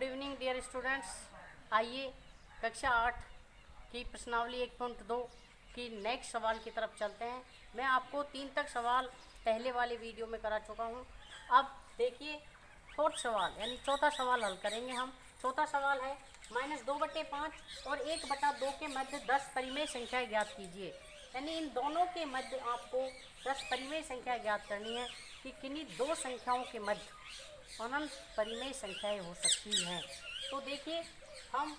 Good evening dear students. आइए कक्षा 8 की प्रश्नावली 1.2 की नेक्स्ट सवाल की तरफ चलते हैं। मैं आपको 3 तक सवाल पहले वाले वीडियो में करा चुका हूं। अब देखिए फोर्थ सवाल यानी चौथा सवाल हल करेंगे हम। चौथा सवाल है -2/5 और 1/2 के मध्य 10 परिमेय संख्या ज्ञात कीजिए। यानी इन दोनों के मध्य आपको 10 परिमेय संख्या ज्ञात करनी है कि किन्हीं दो संख्याओं के मध्य अनंत परिमेय संख्याएं हो सकती हैं। तो देखिए हम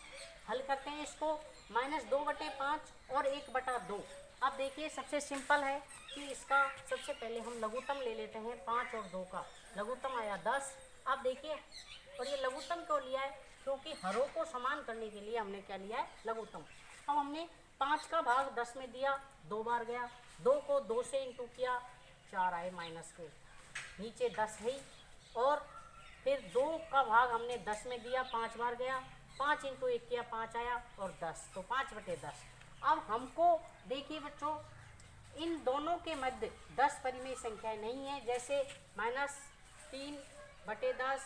हल करते हैं इसको। -2/5 और 1/2। अब देखिए सबसे सिंपल है कि इसका सबसे पहले हम लघुत्तम ले लेते हैं। 5 और 2 का लघुत्तम आया 10। अब देखिए और ये लघुत्तम क्यों लिया है, क्योंकि हरों को समान करने के लिए हमने क्या लिया है, लघुत्तम। अब हमने 5 का भाग 10 में दिया, 2 बार गया। 2 को 2 से इंटू किया, 4 आए माइनस के, नीचे 10 है। और फिर 2 का भाग हमने 10 में दिया, 5 बार गया। 5 इंटू 1 किया, 5 आया और 10, तो 5/10। अब हमको देखिए बच्चों, इन दोनों के मध्य 10 परिमेय संख्याएं नहीं है। जैसे -3/10,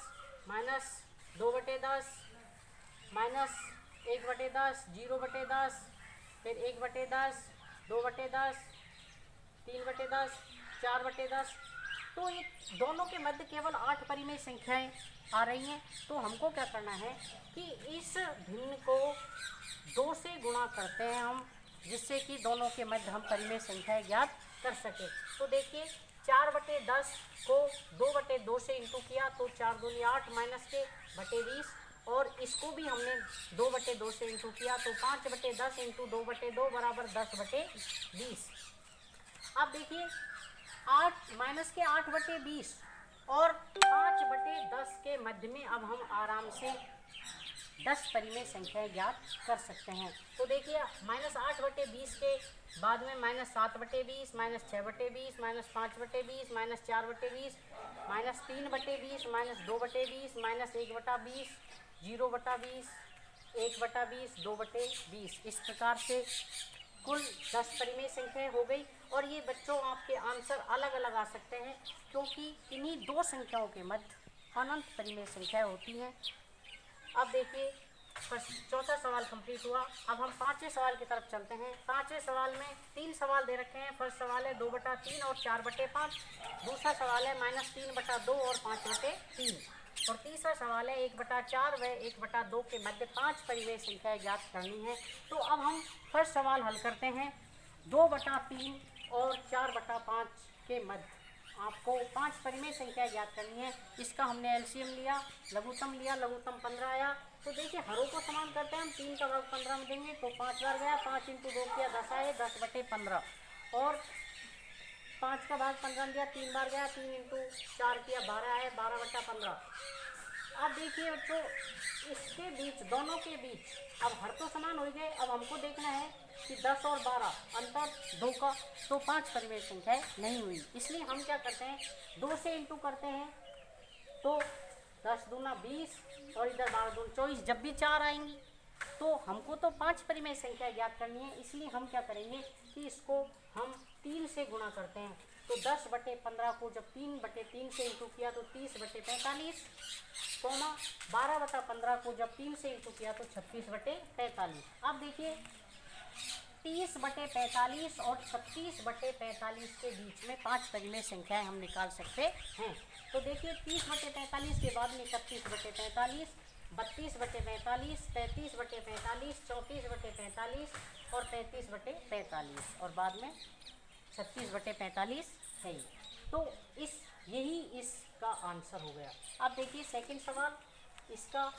-2/10, -1/10, 0/10, फिर 1/10, 2/10, 3/10, 4/10। तो ये दोनों के मध्य केवल 8 परिमेय संख्याएं आ रही हैं। तो हमको क्या करना है कि इस भिन्न को 2 से गुणा करते हैं हम, जिससे कि दोनों के मध्य हम परिमेय संख्याएं ज्ञात कर सके। तो देखिए 4/10 को 2/2 से इंटू किया, तो 4 दूनी 8 माइनस के बटे 20। और इसको भी हमने 2/2 से इंटू किया, तो 5/10 इंटू 2/2 बराबर 10/20। अब देखिए 8 और 5/10 के मध्य में अब हम आराम से 10 परिमेय संख्याएं ज्ञात कर सकते हैं। तो देखिए -8/20 के बाद में -7/20, -6/20, -5/20, -4/20, -3/20, -2/20, -1/20, 0/20, 1/20, 2/20। इस प्रकार से कुल 10 परिमेय संख्याएं हो गई। और ये बच्चों आपके आंसर अलग अलग आ सकते हैं, क्योंकि इन्हीं दो संख्याओं के मध्य अनंत परिमेय संख्याएं होती हैं। अब देखिए चौथा सवाल कंप्लीट हुआ। अब हम 5वें सवाल की तरफ चलते हैं। 5वें सवाल में 3 सवाल दे रखे हैं। फर्स्ट सवाल है 2/3 और 4/5। दूसरा सवाल है -3/2 और 5/3। और तीसरा सवाल है 1/4 व 1/2 के मध्य 5 परिमेय संख्याएं ज्ञात करनी है। तो अब हम फर्स्ट सवाल हल करते हैं। 2/3 और 4/5 के मध्य आपको 5 परिमेय संख्या ज्ञात करनी है। इसका हमने एलसीएम लिया, लघुत्तम लिया, लघुत्तम 15 आया। तो देखिए हरों को समान करते हैं हम। 3 का भाग 15 में देंगे, तो 5 बार गया। 5 इंटू 2 किया, 10 आए, 10/15। और 5 का भाग 15 दिया, 3 बार गया। 3 इंटू 4 किया, 12 आए, 12/15। अब देखिए बच्चों इसके बीच, दोनों के बीच अब हर तो समान हो गए। अब हमको देखना है कि 10 और 12 अंतर 2 का, तो 5 परिमेय संख्याएं नहीं हुई। इसलिए हम क्या करते हैं, 2 से इंटू करते हैं, तो 10 दूना 20 और इधर 12 दूना 24। जब भी 4 आएंगी तो हमको तो 5 परिमेय संख्या ज्ञात करनी है। इसलिए हम क्या करेंगे कि इसको हम 3 से गुणा करते हैं। तो 10/15 को जब 3/3 से इंटू किया, तो 30/45, 12/15 को जब 3 से इंटू किया, तो 36/45। अब देखिए 30/45 और 36/45 के बीच में 5 परिमेय संख्याएं हम निकाल सकते हैं। तो देखिए 30/45 के बाद में 31/45, 32/45, 33/45, 34/45 और 33/45 और बाद में 36/45 है। तो यही इसका आंसर हो गया। अब देखिए सेकंड सवाल, इसका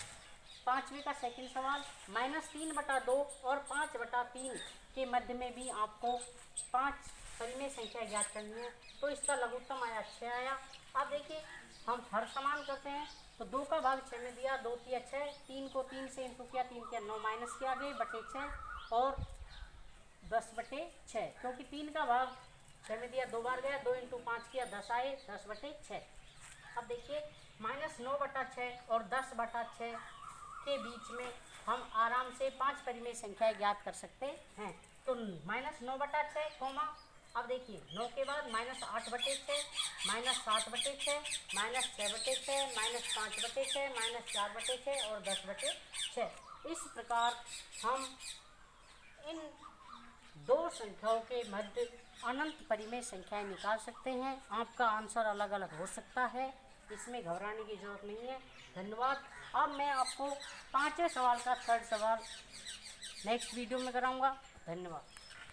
5वें का सेकंड सवाल, -3/2 और 5/3 के मध्य में भी आपको 5 परिमेय संख्या ज्ञात करनी है। तो इसका लघुत्तम आया 6 आया। अब देखिए हम हर समान करते हैं, तो 2 का भाग 6 में दिया, 2 किया 6, 3 को 3 से इंटू किया, 3 किया 9 माइनस किया गए बटे 6 और 10/6, क्योंकि 3 का भाग 6 में दिया, 2 बार गया। 2 इंटू 5 किया, 10 आए, 10/6। अब देखिए -9/6 और 10/6 के बीच में हम आराम से 5 परिमेय संख्याएं ज्ञात कर सकते हैं। तो -9/6, अब देखिए 9 के बाद -8/6, -7/6, -6/6, -5/6, -4/6 और 10/6। इस प्रकार हम इन दो संख्याओं के मध्य अनंत परिमेय संख्याएं निकाल सकते हैं। आपका आंसर अलग अलग हो सकता है, इसमें घबराने की ज़रूरत नहीं है। धन्यवाद। अब मैं आपको 5वें सवाल का थर्ड सवाल नेक्स्ट वीडियो में कराऊंगा। धन्यवाद।